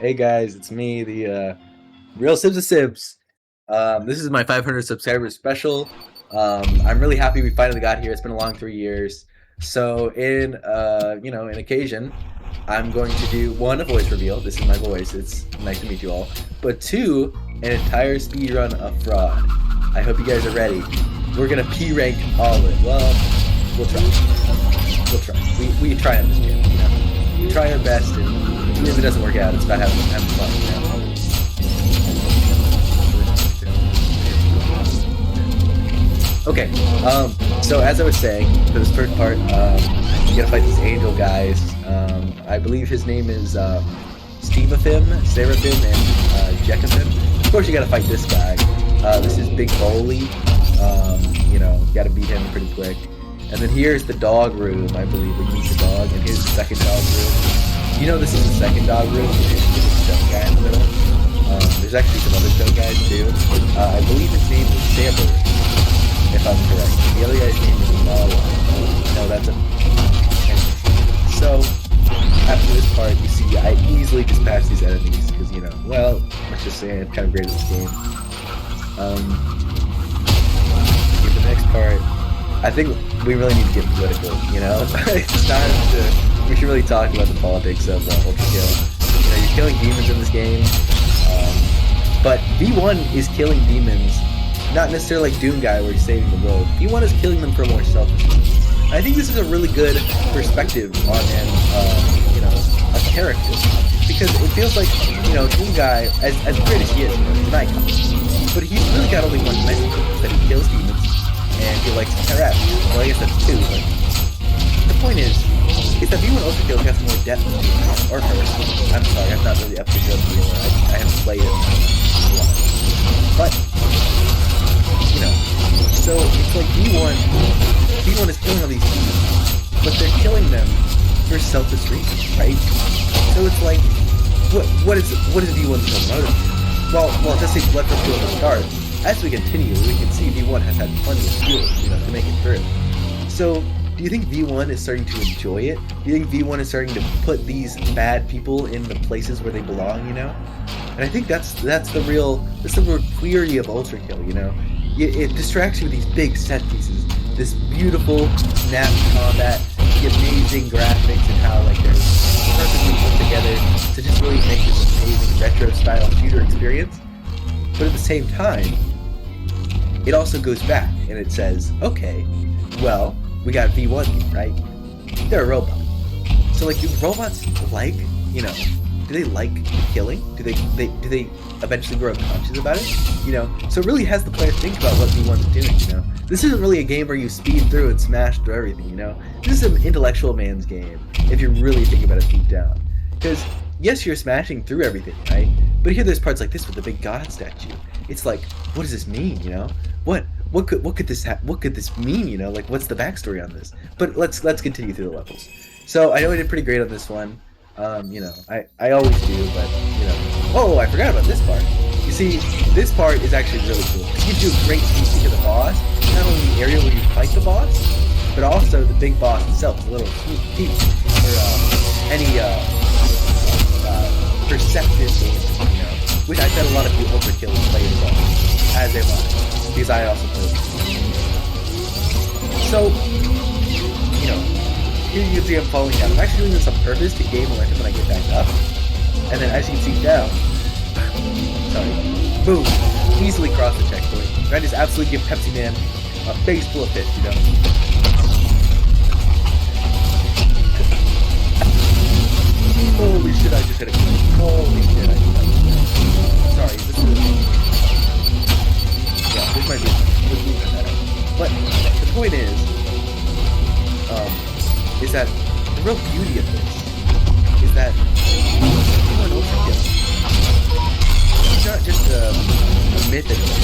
Hey guys, it's me, the real Sibs of Sibs. This is my 500 subscribers special. I'm really happy we finally got here. It's been a long 3 years. So in in occasion, I'm going to do one, a voice reveal. This is my voice. It's nice to meet you all. But two, an entire speed run of fraud. I hope you guys are ready. We're gonna P rank all of it. Well, we'll try. We'll try. We try on this game. You know? We try our best, and even if it doesn't work out, it's about having fun. You know? Okay, so as I was saying, for this first part, you gotta fight these angel guys. I believe his name is Stevaphim, Seraphim, and Jekaphim. Of course, you gotta fight this guy. This is Big Bowly. Gotta beat him pretty quick. And then here's the dog room, I believe, where you meet the dog. And here's the second dog room. You know this is the second dog room. There's a stone guy in the middle. There's actually some other stone guys too. I believe his name is Saber, if I'm correct. The other guy's name is Yall. No, that's a... So, after this part, you see I easily just pass these enemies, because, well, let's just say I'm kind of great at this game. The next part, I think we really need to get political, It's time to... We should really talk about the politics of Ultrakill. You're killing demons in this game, but V1 is killing demons, not necessarily like Doom Guy where he's saving the world. V1 is killing them for more selfish reasons. I think this is a really good perspective on a character, because it feels like, Doom Guy, as great as he is, he's an icon, but he's really got only one message, that he kills demons, and he likes to harass. Well, I guess that's two, but the point is that V1 Ultrakill has more depth to it, or her. I'm sorry, I'm not really up to good V1. I haven't played it a lot. But, so it's like V1 is killing all these demons, but they're killing them for selfish reasons, right? So it's like, what is V1's so motive? Well, just say let us go at the start. As we continue, we can see V1 has had plenty of fuel, to make it through. So, do you think V1 is starting to enjoy it? Do you think V1 is starting to put these bad people in the places where they belong, And I think that's the real query of Ultrakill, It distracts you with these big set pieces, this beautiful snap combat, the amazing graphics, and how they're perfectly put together to just really make this amazing retro-style shooter experience. But at the same time, it also goes back and it says, okay, well, we got V1, right? They're a robot. So do robots do they like killing? Do they eventually grow conscious about it? So it really has the player think about what V1 is doing, This isn't really a game where you speed through and smash through everything, This is an intellectual man's game, if you're really thinking about it deep down. Because, yes, you're smashing through everything, right? But here there's parts like this with the big god statue. It's like, what does this mean, What could this mean, what's the backstory on this? But let's continue through the levels. So I know I did pretty great on this one. I always do, but oh, I forgot about this part. You see, this part is actually really cool. It gives you a great sneak to the boss, not only the area where you fight the boss, but also the big boss itself, a little sneak peek for any perceptive games, which I bet a lot of you Ultrakill play as well, as they want, because I also play. So, here you can see I'm falling down. I'm actually doing this on purpose to gain momentum when I get back up. And then as you can see down, sorry, boom, easily cross the checkpoint. I just absolutely give Pepsi Man a face full of fish, Holy shit, I just hit a clip. Holy shit, I just hit a clip. Sorry, this is... Yeah, this might be... But the point is that the real beauty of this is that Ultrakill, he's not just a myth anymore,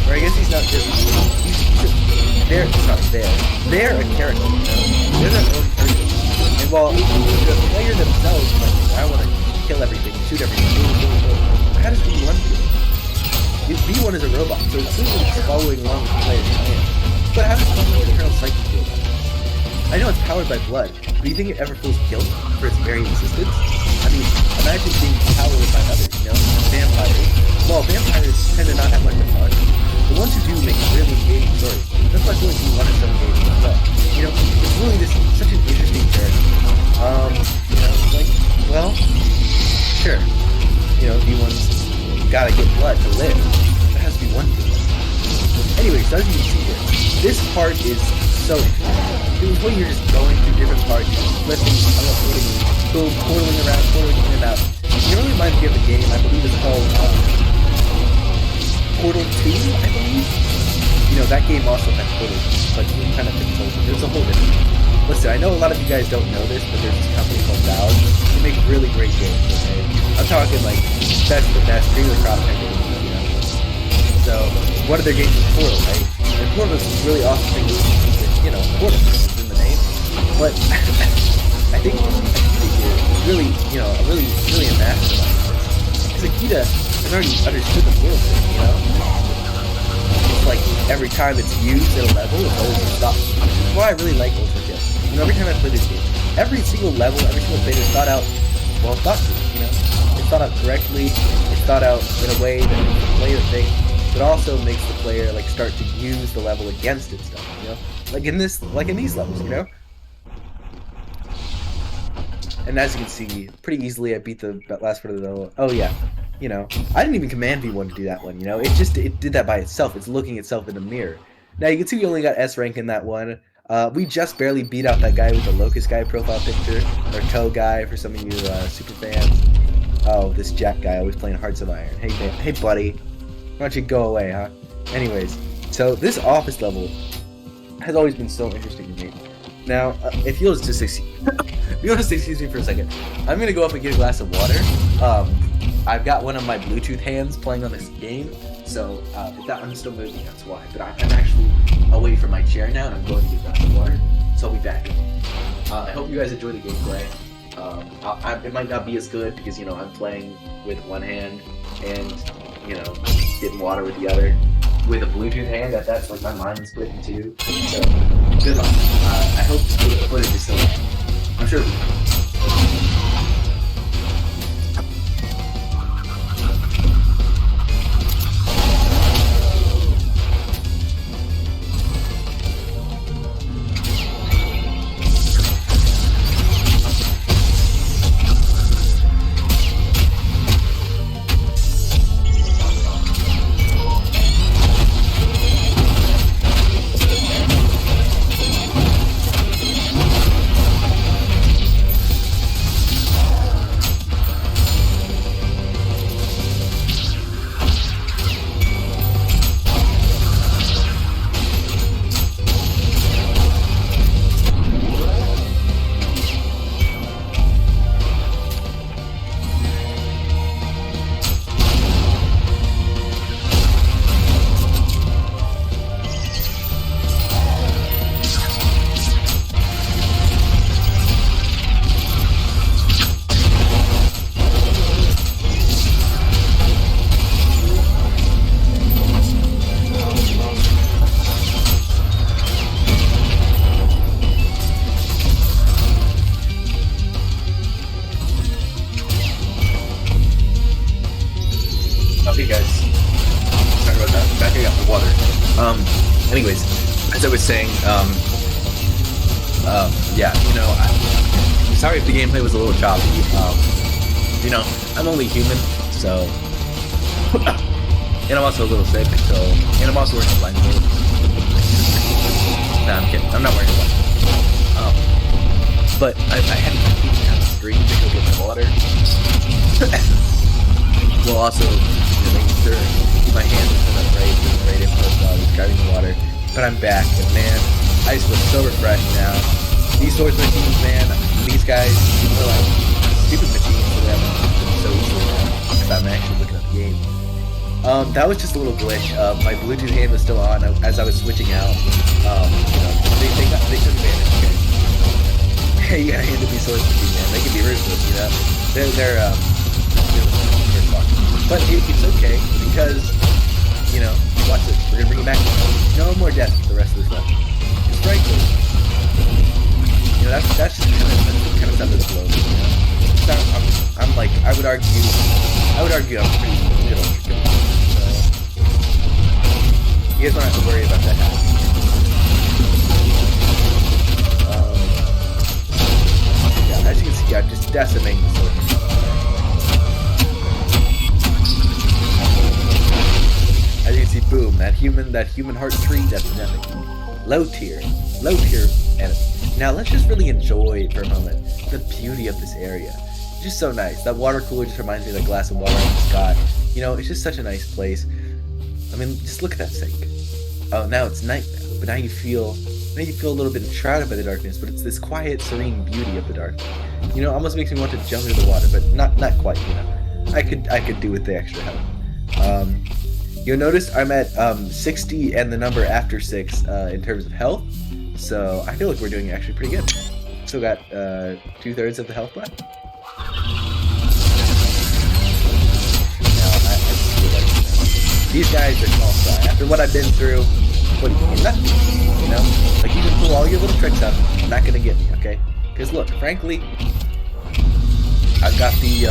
Or I guess he's not just... They're a character, They're their own person. And while the player themselves I want to kill everything, shoot everything, how does V1 feel? V1 is a robot, so it's following along with the player's plan. But how does the internal psyche feel about it? I know it's powered by blood, but do you think it ever feels guilt for its very existence? I mean, imagine being powered by others, you know? Vampires. Well, vampires tend to not have much of fun. The ones who do make really engaging stories. That's why I feel like you want it so engaging as well. You know, it's really just such an interesting character. You know, like, well, sure. You know, V1's gotta get blood to live. There has to be one thing. Anyway, so as you can see here, this part is so interesting. It was when you're just going through different parts, flipping, boom, portaling around, portaling in and out. It really reminds me of a game, I believe it's called Portal 2, I believe? You know, that game also had portals, but you kind of control it. It's a whole different thing. Listen, I know a lot of you guys don't know this, but there's this company called Valve. They make really great games, okay? I'm talking like best of the best, really cross-type games, you know? So, one of their games is Portal, right? And Portal is this really awesome thing with, you know, Portal is in the name. But I think Akita is really, you know, really a mastermind. Because Akita has already understood the world, you know? It's like every time it's used at a level, it's always a stop. That's why I really like Ultrakill. You know, every time I play this game, every single level, every single thing is thought out, well thought to, you know? It's thought out correctly, it's thought out in a way that makes the player think, but also makes the player like start to use the level against itself, you know? Like in these levels, you know? And as you can see, pretty easily I beat the last part of the level. Oh yeah, you know, I didn't even command V1 to do that one, you know? It did that by itself. It's looking itself in the mirror. Now you can see we only got S rank in that one. We just barely beat out that guy with the Locust guy profile picture, or Toe guy for some of you super fans. Oh, this Jack guy always playing Hearts of Iron. Hey buddy, why don't you go away, huh? Anyways, so this office level has always been so interesting to me. Now, if you'll just excuse me for a second, I'm gonna go up and get a glass of water. I've got one of my Bluetooth hands playing on this game, so if that one's still moving, that's why. But I'm actually away from my chair now, and I'm going to get a glass of water, so I'll be back. I hope you guys enjoy the gameplay. It might not be as good because, you know, I'm playing with one hand and, you know, getting water with the other. With a Bluetooth hand, that's like my mind's split in two. So, good luck. I hope the footage is still there. I'm sure. Okay guys, sorry about that, backing up the water. Anyways, as I was saying, yeah, you know, I'm sorry if the gameplay was a little choppy. You know, I'm only human, so, and I'm also a little sick, so, and I'm also wearing a blindfold. Nah, I'm kidding, I'm not wearing a blindfold. But I had to keep down the screen to go get the water. Well, also, you know, making sure my hands are set up right in front while I was grabbing the water. But I'm back, and man, I just feel so refreshed now. These swords machines, man, these guys are like stupid machines for them so easily now, because I'm actually looking at the game. That was just a little glitch. My Bluetooth hand was still on as I was switching out. You know, they took advantage, okay? Hey, you gotta hand it these swords machines, man. They can be ruthless, you know? They're but it's okay, because, you know, watch this, we're gonna bring it back. No more death for the rest of this stuff. Just frankly, that's just kind of stuff that's below me. You know? I'm like, I would argue I'm pretty good Ultrakill. So you guys don't have to worry about that happening. Yeah, as you can see, I'm just decimating the sword. As you can see, boom, that human heart tree, that's nothing. Low tier enemy. Now let's just really enjoy for a moment the beauty of this area. It's just so nice. That water cooler just reminds me of that glass of water I just got. You know, it's just such a nice place. I mean, just look at that sink. Oh, now it's night now, but now you feel a little bit enshrouded by the darkness, but it's this quiet, serene beauty of the dark. You know, almost makes me want to jump into the water, but not quite, you know. I could do with the extra help. You'll notice I'm at 60 and the number after 6 in terms of health, so I feel like we're doing actually pretty good. Still got 2/3 of the health left. Now, I just feel like, these guys are small fry. After what I've been through, what do you think? Nothing. You know, like you can pull all your little tricks out, you're not gonna get me, okay? Because look, frankly, I've got the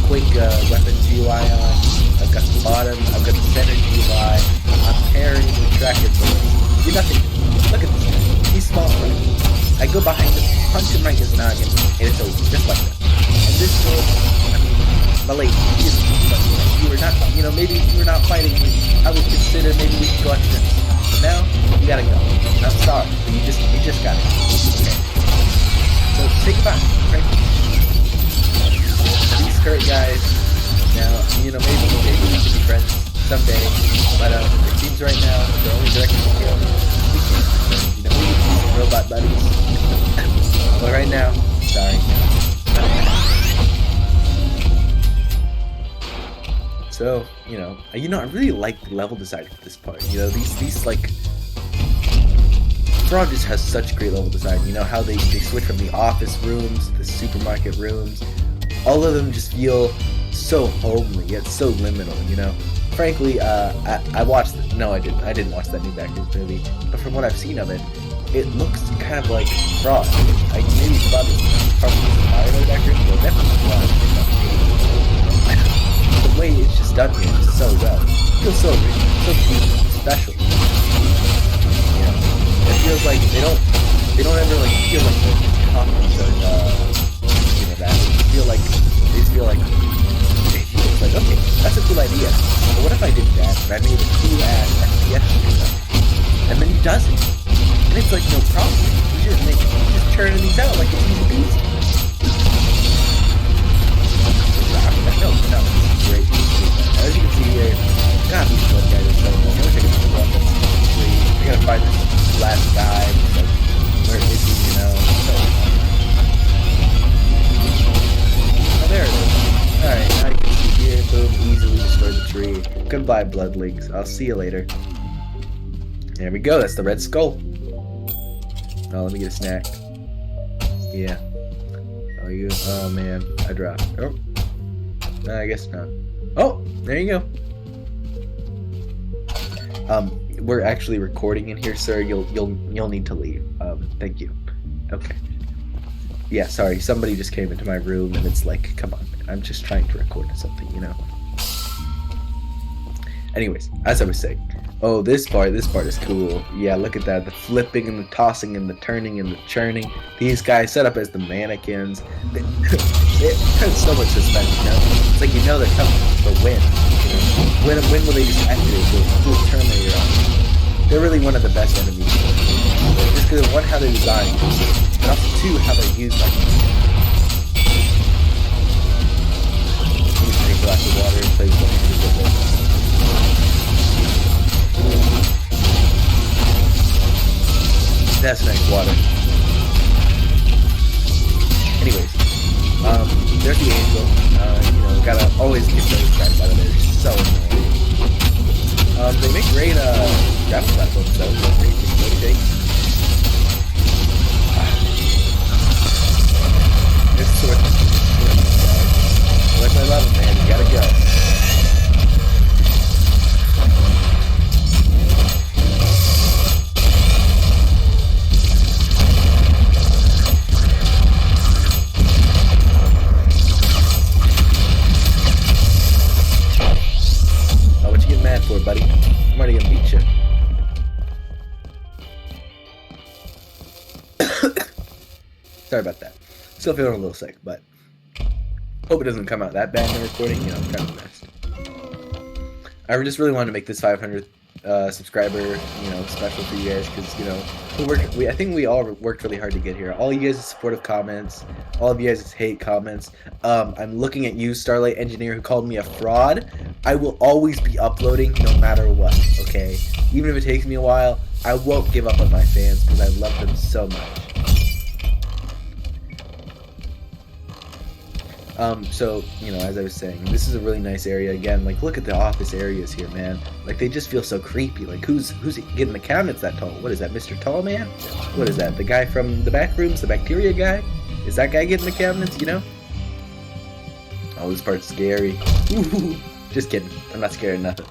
Quake weapon GUI on. I've got the bottom, I've got the center GUI, I'm parrying the tracker bullets. You're nothing. Look at this guy. He's small. I go behind him, punch him right in his noggin, and it's over, just like that. And this build, I mean, Malay, you were not, you know, maybe if you were not fighting me, I would consider maybe we could go after this. But now, you gotta go. And I'm sorry, but you just gotta go. Okay. So, say goodbye, okay? These current guys, now, you know, maybe we can be friends someday, but it seems right now the only direction to kill, we can't. You know, we can be some robot buddies. But right now, sorry. So, you know, I really like the level design for this part. You know, these like, Fraud just has such great level design. You know how they switch from the office rooms to the supermarket rooms. All of them just feel so homely, yet so liminal, you know? Frankly, I watched, no I didn't watch that new Backwards movie, but from what I've seen of it, it looks kind of like Fraud. I maybe Fraud is probably inspired by Backwards, but definitely Fraud. The way it's just done here is so well. It feels so rich, so beautiful, special. You know, it feels like they don't ever like feel like they're copies of you know, that. They just feel like it's like, okay, that's a cool idea. But what if I did that and I made a cool ass FPS shooter? And then he does it. And it's like no problem. You just churning these out like it's easy peasy. No, it's great. As you can see here, God, these blood guys are so cool. I wish I could put them up. I gotta find this last guy. Like, where is he, you know? So, oh, there it is. Alright, now you can see here, boom, easily destroy the tree. Goodbye, bloodlings. I'll see you later. There we go, that's the red skull. Oh, let me get a snack. Yeah. Oh man, I dropped. Oh. No, I guess not. Oh, there you go. We're actually recording in here, sir. You'll need to leave. Thank you. Okay. Yeah, sorry, somebody just came into my room and it's like, come on, man, I'm just trying to record something, you know? Anyways, as I was saying, oh, this part is cool. Yeah, look at that, the flipping and the tossing and the turning and the churning. These guys set up as the mannequins. It has so much suspense, you know? It's like, you know they're coming for when. You know? When will they just activate the cool Terminator on? They're really one of the best enemies. Just because of one, how they're designed, and also two, how they're used by people. Let me take a glass of water and play with it. That's nice water. Anyways, there's the angel. You know, gotta always get those guys out of there. They're so annoying. They make great grapple platforms, though. So great to this sword. Like I love it, man. You gotta go. buddy. I'm already gonna beat you. Sorry about that. Still feeling a little sick, but hope it doesn't come out that bad in the recording. You know, I'm kind of messed. I just really wanted to make this 500th subscriber, you know, special for you guys, because, you know, I think we all worked really hard to get here. All you guys' supportive comments, all of you guys' hate comments. I'm looking at you, Starlight Engineer, who called me a fraud. I will always be uploading no matter what, okay? Even if it takes me a while, I won't give up on my fans because I love them so much. So, you know, as I was saying, this is a really nice area. Again, like, look at the office areas here, man. Like, they just feel so creepy. Like, who's getting the cabinets that tall? What is that, Mr. Tall Man? What is that, the guy from the back rooms, the bacteria guy? Is that guy getting the cabinets, you know? Oh, this part's scary. Ooh, just kidding. I'm not scared of nothing.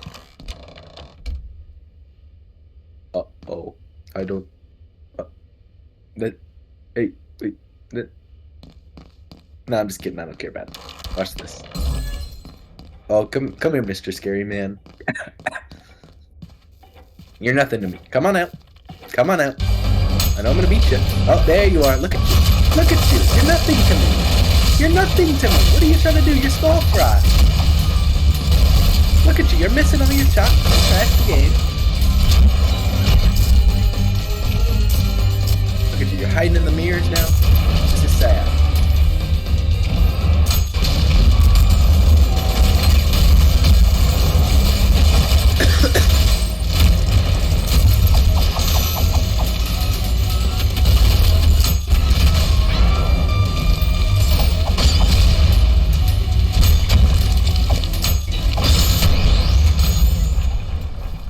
Uh-oh. I don't... Hey, wait, No, I'm just kidding. I don't care about it. Watch this. Oh, come here, Mr. Scary Man. You're nothing to me. Come on out. Come on out. I know I'm gonna beat you. Oh, there you are. Look at you. Look at you. You're nothing to me. You're nothing to me. What are you trying to do? You're small fry. Look at you. You're missing all your shots. Crash the game. Look at you. You're hiding in the mirrors now. This is sad.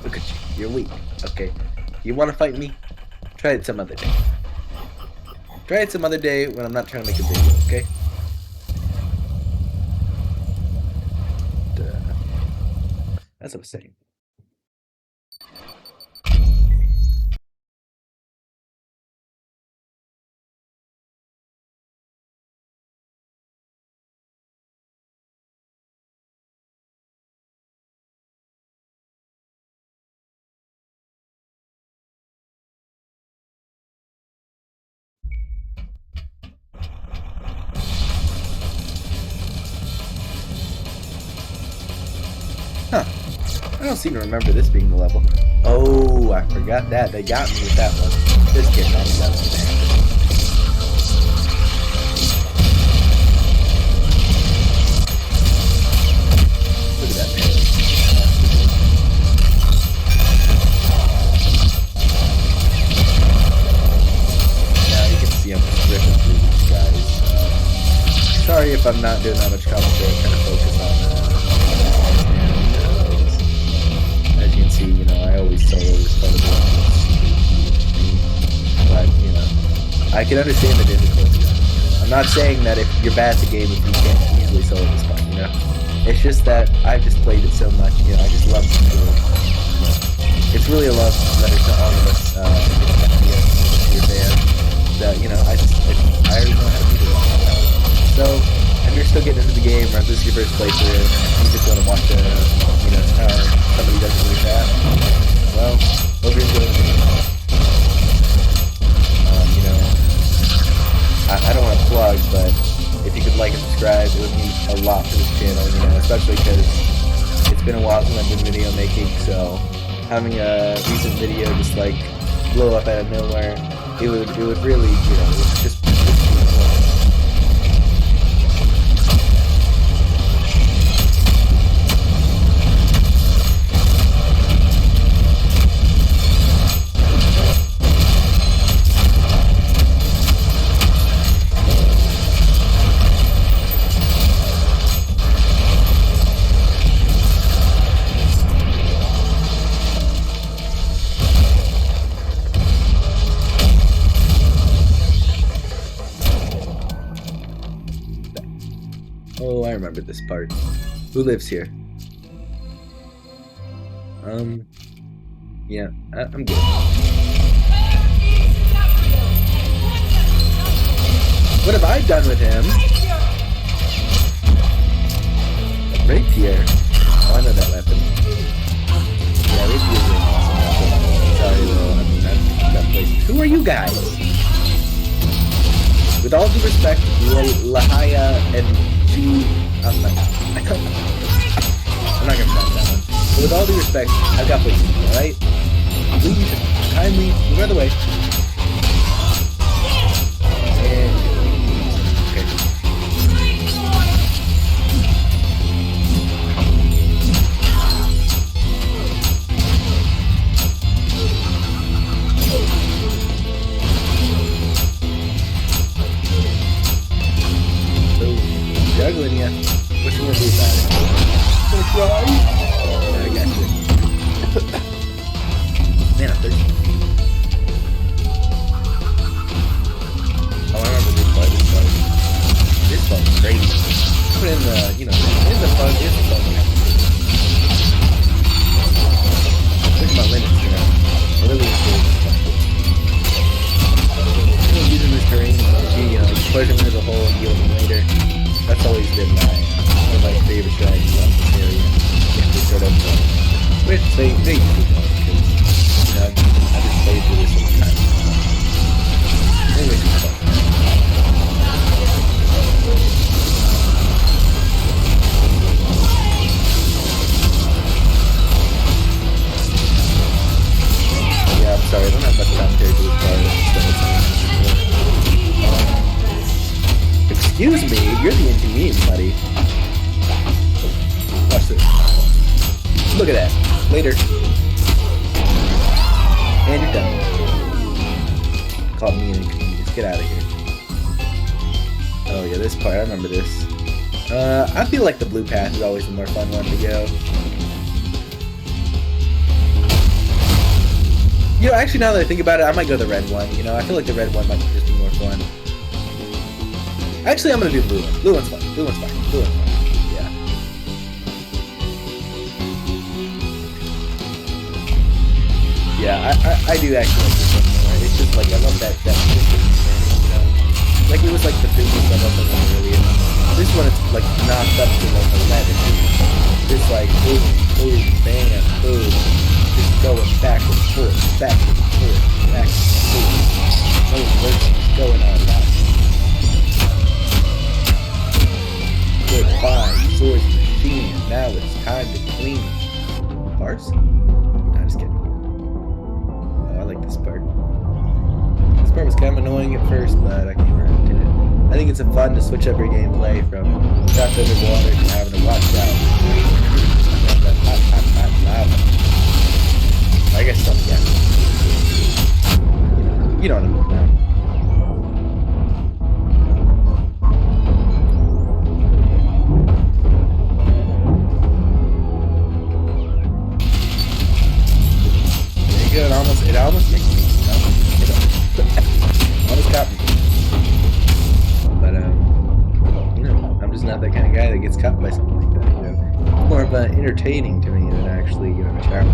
Look at you. You're weak. Okay. You want to fight me? Try it some other day. Try it some other day when I'm not trying to make a video, okay? That's what I was saying. Huh. I don't seem to remember this being the level. Oh, I forgot that. They got me with that one. Just kidding. That was Look at that, man. Yeah, you can see I'm just ripping through these guys. Sorry if I'm not doing that much commentary. I'm trying to focus on as you can see, you know, I always solo this part of the but, you know, I can understand the difficulty. I'm not saying that if you're bad at the game, if you can't easily solo this part, you know? It's just that I've just played it so much, you know, I just love it. You know, it's really a love letter to all of us, your fans, that, you know, I already know how to do it. So, if you're still getting into the game, or if this is your first playthrough, you just want to watch a, you know, how somebody does it really fast, well, hope you're enjoying the game. You know, I don't want to plug, but if you could like and subscribe, it would mean a lot for this channel, you know, especially because it's been a while since I've been video making, so having a recent video just like blow up out of nowhere, it would really, you know, it's just Oh, I remember this part. Who lives here? Yeah, I'm good. What have I done with him? Rapier. Oh, I know that weapon. you guys. With all due respect, Lahaya and G. I'm not gonna pronounce that one. But with all due respect, I've got places to go, alright? Please, kindly, move out of the way. And... okay. Juggling ya. What you gonna do about it? Gonna cry? I got you. Man, I'm thirsty. Oh, I remember this part. This part was crazy. Put in the, you know, in the fun. Look at my limits, you know. I really enjoy this. Using this terrain, you know, push them into the hole and heal them later. That's always been one of my favorite strategies on this area. They sort of, which they usually don't, because, you know, I just played through this all the time. Anyway, it's fun. Yeah, I'm sorry, I don't have much commentary to this part. Excuse me, you're the inconvenience, buddy. Watch this. Look at that. Later. And you're done. Called me an inconvenience. Get out of here. Oh yeah, this part, I remember this. I feel like the blue path is always the more fun one to go. You know, actually now that I think about it, I might go the red one. You know, I feel like the red one might just be more fun. Actually, I'm gonna do the blue one. Blue one's fine. Blue one's fine. Blue one's fine. Yeah. Yeah, I do actually like this one more. It's just like, I love that distance, you know? Like, it was like the previous I loved one earlier. This one, it's like knocked up to like 11. Just like, boom, boom, bam, boom. Just going back and forth, back and forth, back and forth. No working going on now. Goodbye, swords machine. Now it's time to clean. Parts? No, just kidding. Oh, I like this part. This part was kind of annoying at first, but I came around to it. I think it's fun to switch up your gameplay from trapped underwater to having to watch out. That hot lava. I guess something, yeah. You know what I mean now. It almost makes me, almost got me. But, you know, I'm just not that kind of guy that gets caught by something like that, you know. It's more of entertaining to me than actually, you know, a challenge.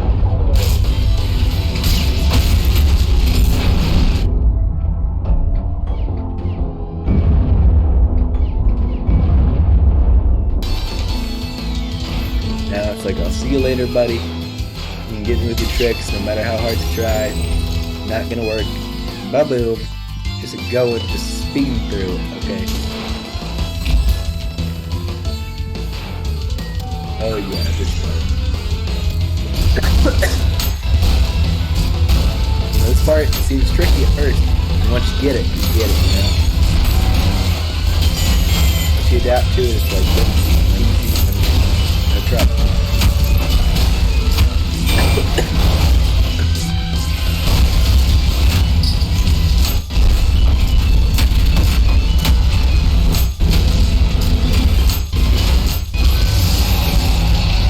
Now it's like, I'll see you later, buddy. You can get me with your tricks, no matter how hard you try. Not gonna work. Ba-boom. Just going, just speeding through it, okay? Oh yeah, this part. You know, this part seems tricky at first. And once you get it, you know? Once you adapt to it, it's like, easy, no trouble.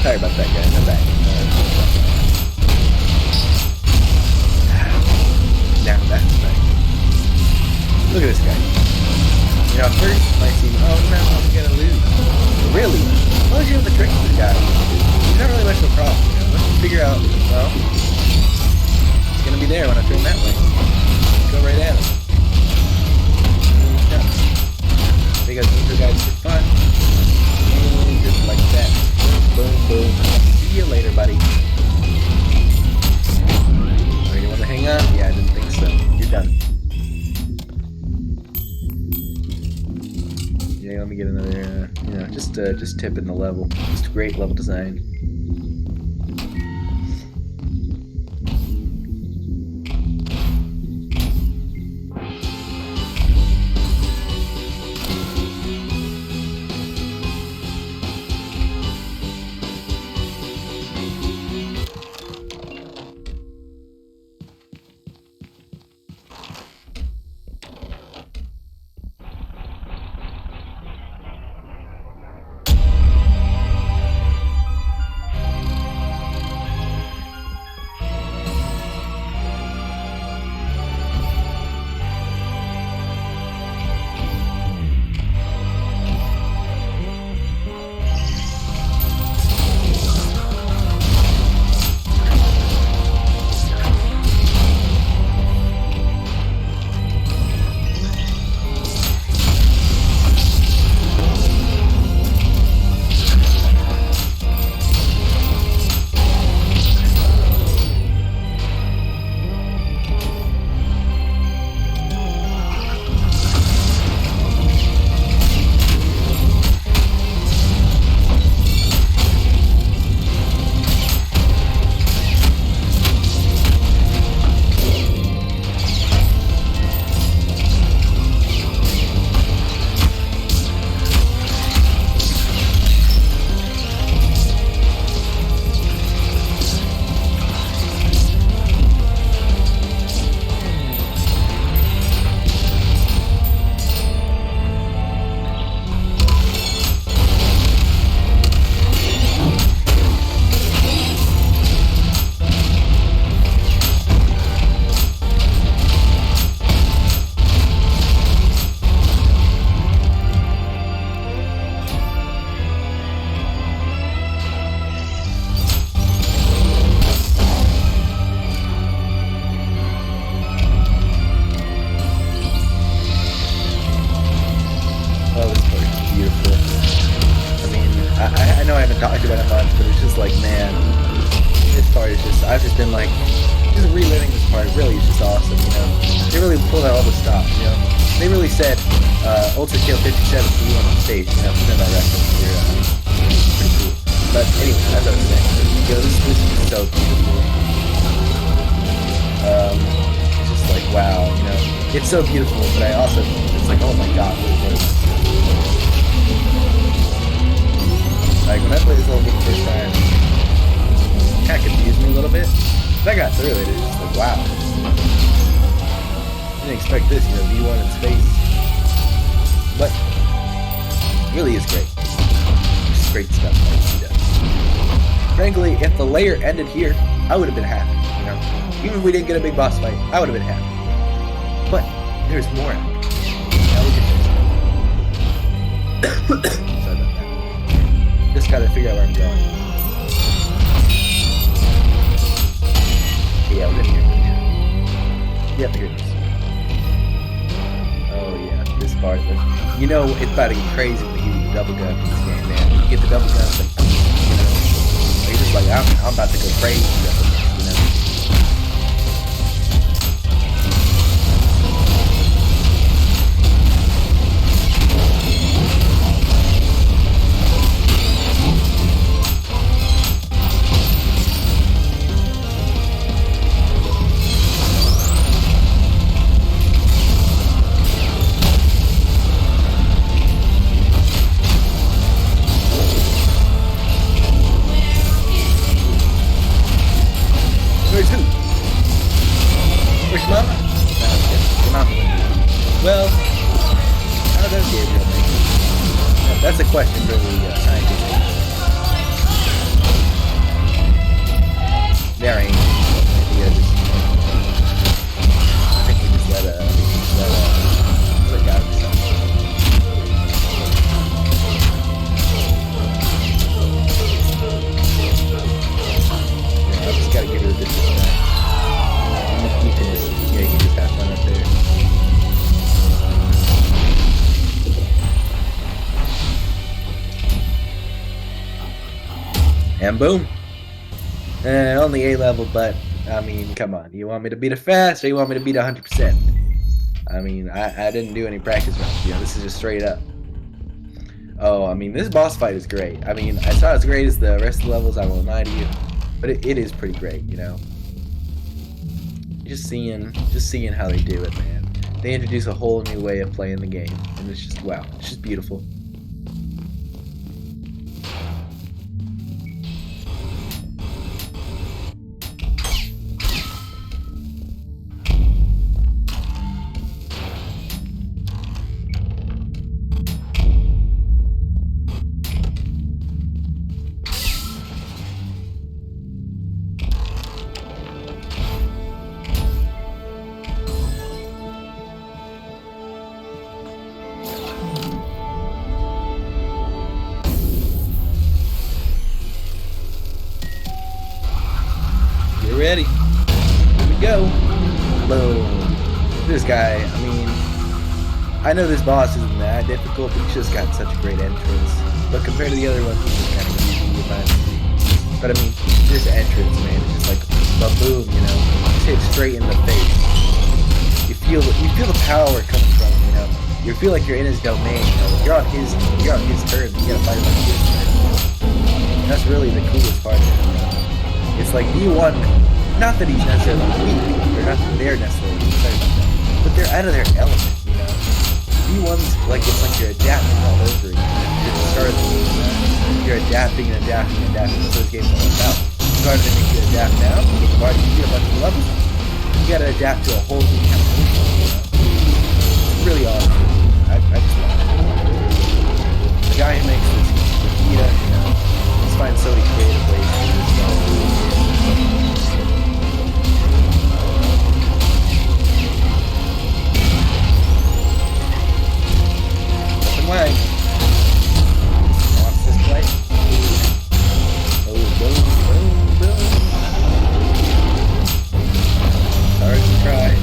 Sorry about that, guys. I'm back. Now that's back. Look at this guy. You know, at first it might seem, oh no, I'm gonna lose. But really, as long as you have the trick of this guy, he's not really much of a problem. You know, once you figure out, well, it's gonna be there when I turn that way. Go right at him. Yeah. Because these are guys for fun. And just like that. Boom, boom. See you later, buddy. Oh, you want to hang on? Yeah, I didn't think so. You're done. just tipping the level. Just great level design. I know I haven't talked about it much, but it's just like, man, this part is just, I've just been like, just reliving this part really is just awesome, you know? They really pulled out all the stops, you know? They really said, Ultrakill 57 for you on the stage, you know? Even that reference here, pretty cool. But anyway, as I was saying, you know, this is so beautiful. It's just like, wow, you know? It's so beautiful, but I also, it's like, oh my god, what is this? Like, when I played this little game the first time, it kind of confused me a little bit. But I got through it, it's just like, wow. I didn't expect this, you know, V1 in space. But, it really is great. Just great stuff that he does. Frankly, if the layer ended here, I would have been happy, you know. Even if we didn't get a big boss fight, I would have been happy. But, there's more. Now we can Sorry about that. Just gotta figure out where I'm going. Yeah, we're in here. Yep, here it is. Oh yeah, this part. You know, it's about to get crazy when you get the double gun in this game, man. You get the double gun, like, you know, you're just like, I'm about to go crazy, you know. Well, how does Gabriel make it? That's a question for the scientists. There ain't. I think we just let God himself. Yeah, I just gotta get rid of this guy. You can just have fun up there. And boom. And only A level, but I mean, come on. You want me to beat it fast or you want me to beat 100%? I mean, I didn't do any practice runs. You know, this is just straight up. Oh, I mean, this boss fight is great. I mean, it's not as great as the rest of the levels, I won't lie to you, but it is pretty great, you know? Just seeing how they do it, man. They introduce a whole new way of playing the game, and it's just, wow, it's just beautiful. Get ready. Here we go. Boom. This guy, I mean, I know this boss isn't that difficult, but he's just got such a great entrance. But compared to the other ones, he's just kind of easy in my opinion. But I mean, this entrance, man, is just like a boom, you know, just hit straight in the face. You feel the power coming from him, you know. You feel like you're in his domain, you know. You're on his terms. You gotta fight him on his terms. And that's really the coolest part of it. You know? It's like V1, not that he's necessarily weak, or not that they're necessarily weak, but they're out of their element, you know. V1's like it's like you're adapting all over again. At the start of the game, you know? You're adapting and adapting and adapting. That's what this game's all about. Started to make you adapt now, you've already beat a bunch of levels. You gotta adapt to a whole new kind of game, you know? It's really awesome. I just love it. The guy who makes this, Vegeta, you know, he's finding so many creative ways to do this stuff. Nothing like. Watch this play. Oh, boom, boom, boom. Sorry, surprise.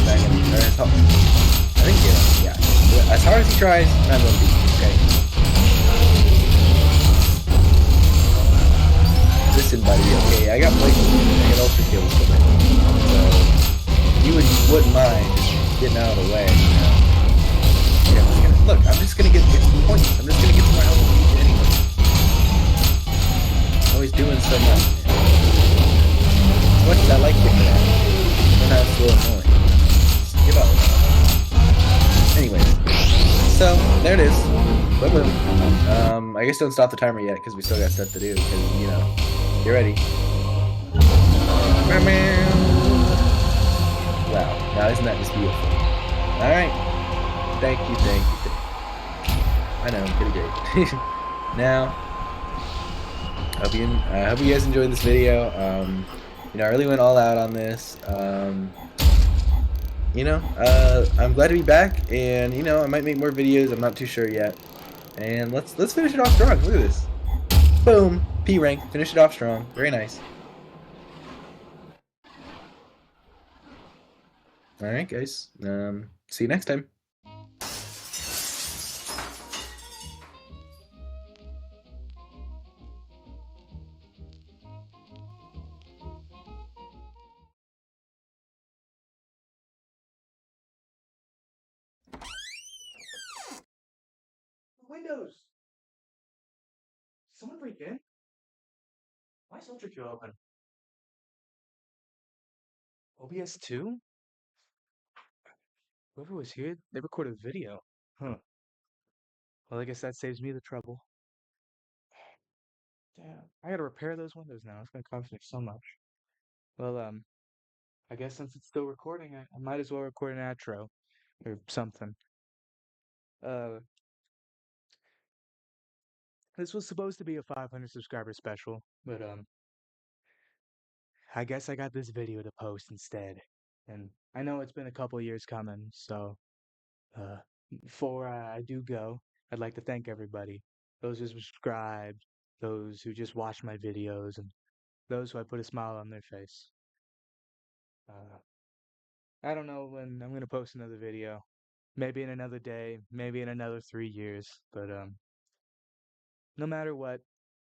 Not gonna try as hard. I think yeah. As hard as he tries, not gonna beat him, okay? Listen, buddy, okay, I got places, I got Ultrakill equipment. So you wouldn't mind just getting out of the way, you know? Yeah, look, I'm just gonna get some points. I'm just gonna get some health anyway. Always doing so much, man. As much as I like getting that, then that's a little annoying. Just give up. Anyways, so there it is. Boom, boom. I guess don't stop the timer yet because we still got stuff to do. Because you know, get ready. Wow, now isn't that just beautiful? All right, thank you. I know, I'm pretty great. Now, I hope you guys enjoyed this video. You know, I really went all out on this. You know, I'm glad to be back, and you know, I might make more videos. I'm not too sure yet. And let's finish it off strong. Look at this. Boom, P rank. Finish it off strong. Very nice. All right, guys. See you next time. Windows. Someone break in? Why is Ultrakill open? OBS 2? Whoever was here, they recorded a video. Huh. Well, I guess that saves me the trouble. Damn, I gotta repair those windows now. It's gonna cost me so much. Well, I guess since it's still recording, I might as well record an outro or something. Uh, this was supposed to be a 500 subscriber special, but I guess I got this video to post instead. And I know it's been a couple years coming, so uh, before I do go, I'd like to thank everybody. Those who subscribed, those who just watched my videos, and those who I put a smile on their face. Uh, I don't know when I'm gonna post another video. Maybe in another day, maybe in another 3 years. But no matter what,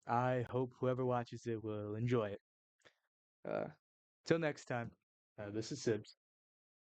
I hope whoever watches it will enjoy it. Uh, till next time, this is Sibs.